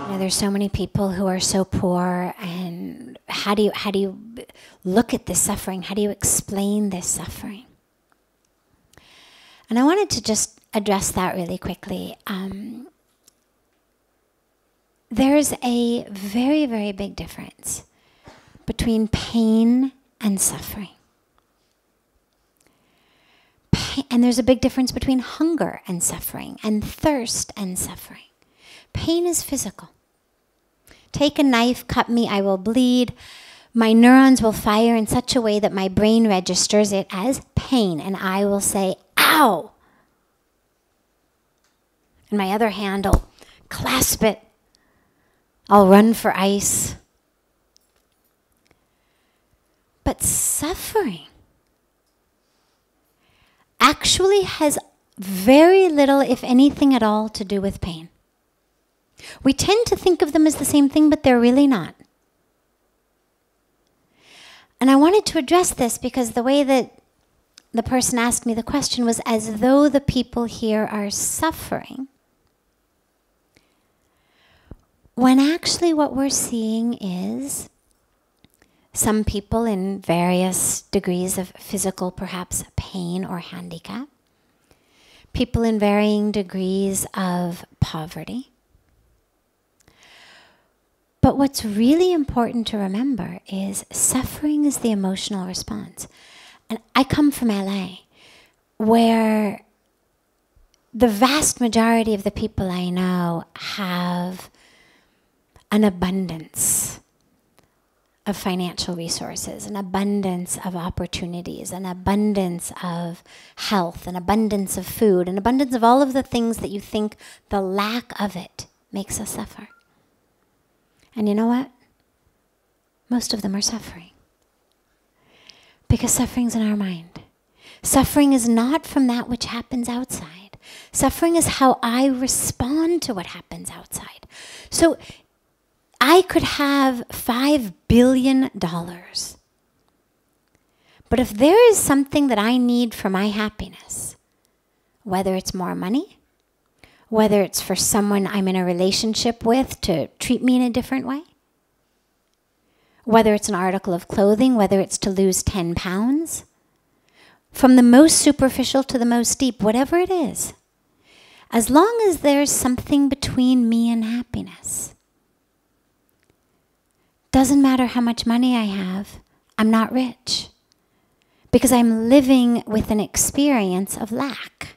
You know, there's so many people who are so poor, and how do you look at this suffering? How do you explain this suffering? And I wanted to just address that really quickly. There's a very, very big difference between pain and suffering. And there's a big difference between hunger and suffering, and thirst and suffering. Pain is physical. Take a knife, cut me, I will bleed. My neurons will fire in such a way that my brain registers it as pain, and I will say, ow! And my other hand will clasp it. I'll run for ice. But suffering actually has very little, if anything at all, to do with pain. We tend to think of them as the same thing, but they're really not. And I wanted to address this because the way that the person asked me the question was as though the people here are suffering, when actually what we're seeing is some people in various degrees of physical, perhaps, pain or handicap, people in varying degrees of poverty. But what's really important to remember is suffering is the emotional response. And I come from LA, where the vast majority of the people I know have an abundance of financial resources, an abundance of opportunities, an abundance of health, an abundance of food, an abundance of all of the things that you think the lack of it makes us suffer. And you know what? Most of them are suffering. Because suffering's in our mind. Suffering is not from that which happens outside. Suffering is how I respond to what happens outside. So I could have $5 billion. But if there is something that I need for my happiness, whether it's more money, whether it's for someone I'm in a relationship with to treat me in a different way, whether it's an article of clothing, whether it's to lose 10 pounds, from the most superficial to the most deep, whatever it is, as long as there's something between me and happiness, doesn't matter how much money I have, I'm not rich. Because I'm living with an experience of lack.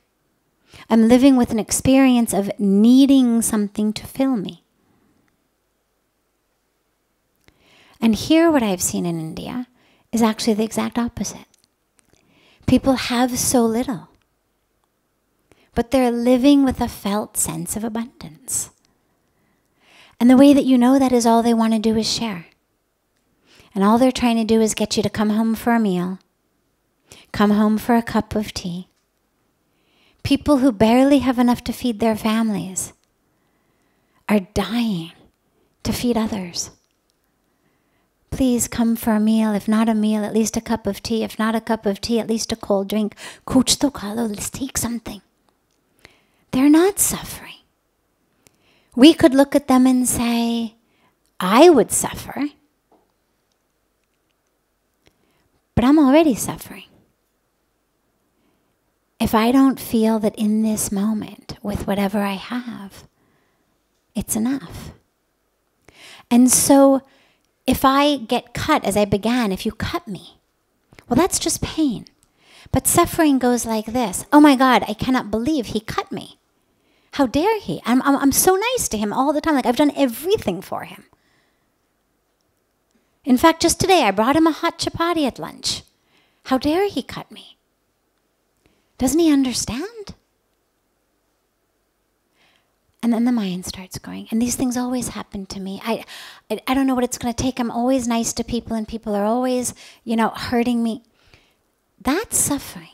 I'm living with an experience of needing something to fill me. And here what I've seen in India is actually the exact opposite. People have so little, but they're living with a felt sense of abundance. And the way that you know that is all they want to do is share. And all they're trying to do is get you to come home for a meal, come home for a cup of tea. People who barely have enough to feed their families are dying to feed others. Please come for a meal. If not a meal, at least a cup of tea. If not a cup of tea, at least a cold drink. Kuch to khalo, let's take something. They're not suffering. We could look at them and say, I would suffer, but I'm already suffering. If I don't feel that in this moment, with whatever I have, it's enough. And so, if I get cut, as I began, if you cut me, well, that's just pain. But suffering goes like this. Oh my God, I cannot believe he cut me. How dare he? I'm so nice to him all the time. Like, I've done everything for him. In fact, just today, I brought him a hot chapati at lunch. How dare he cut me? Doesn't he understand? And then the mind starts going. And these things always happen to me. I don't know what it's going to take. I'm always nice to people, and people are always, hurting me. That's suffering.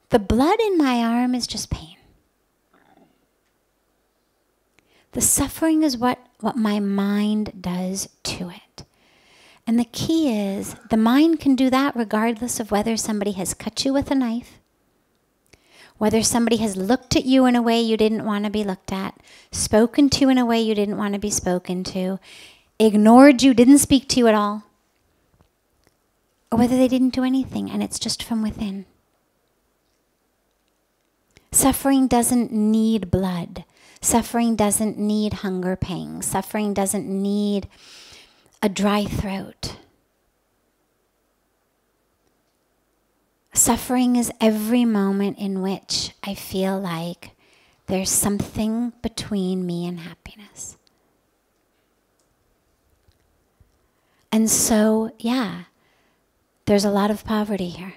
The blood in my arm is just pain. The suffering is what my mind does to it. And the key is, the mind can do that regardless of whether somebody has cut you with a knife, Whether somebody has looked at you in a way you didn't want to be looked at, spoken to in a way you didn't want to be spoken to, ignored you, didn't speak to you at all, or whether they didn't do anything and it's just from within. Suffering doesn't need blood. Suffering doesn't need hunger pangs. Suffering doesn't need a dry throat. Suffering is every moment in which I feel like there's something between me and happiness. And so, yeah, there's a lot of poverty here.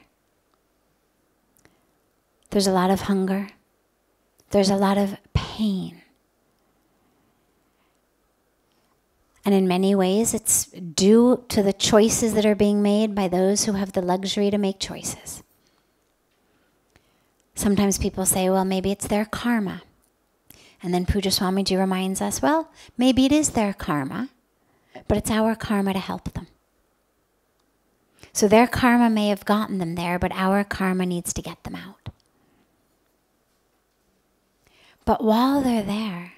There's a lot of hunger. There's a lot of pain. And in many ways, it's due to the choices that are being made by those who have the luxury to make choices. Sometimes people say, well, maybe it's their karma. And then Pujya Swamiji reminds us, well, maybe it is their karma, but it's our karma to help them. So their karma may have gotten them there, but our karma needs to get them out. But while they're there,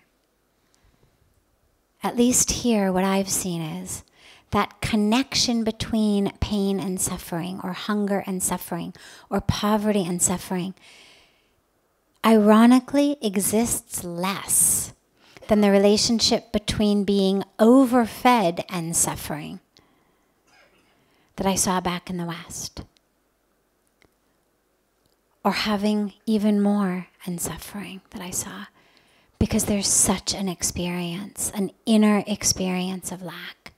at least here, what I've seen is that connection between pain and suffering, or hunger and suffering, or poverty and suffering, ironically exists less than the relationship between being overfed and suffering that I saw back in the West, or having even more and suffering that I saw, because there's such an experience, an inner experience of lack.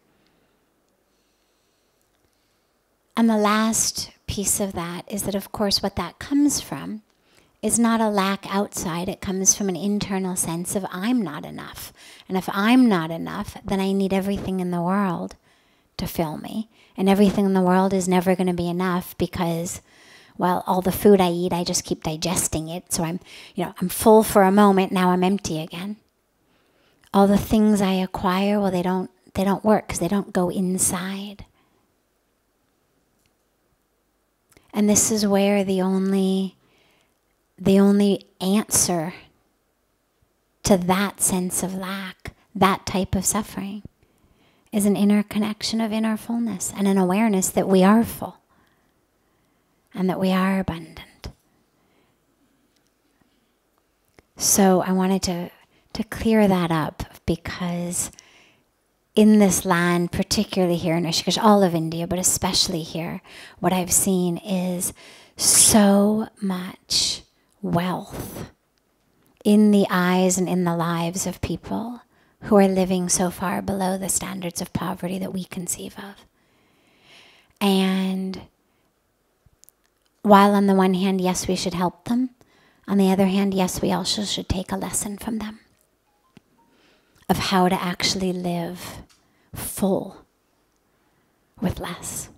And the last piece of that is that, of course, what that comes from is not a lack outside. It comes from an internal sense of I'm not enough. And if I'm not enough, then I need everything in the world to fill me. And everything in the world is never going to be enough because, well, all the food I eat, I just keep digesting it. So I'm full for a moment, now I'm empty again. All the things I acquire, well, they don't work because they don't go inside. And this is where the only answer to that sense of lack, that type of suffering, is an inner connection of inner fullness and an awareness that we are full and that we are abundant. So I wanted to clear that up, because in this land, particularly here in Rishikesh, all of India, but especially here, what I've seen is so much wealth in the eyes and in the lives of people who are living so far below the standards of poverty that we conceive of. And while on the one hand, yes, we should help them, on the other hand, yes, we also should take a lesson from them of how to actually live full with less.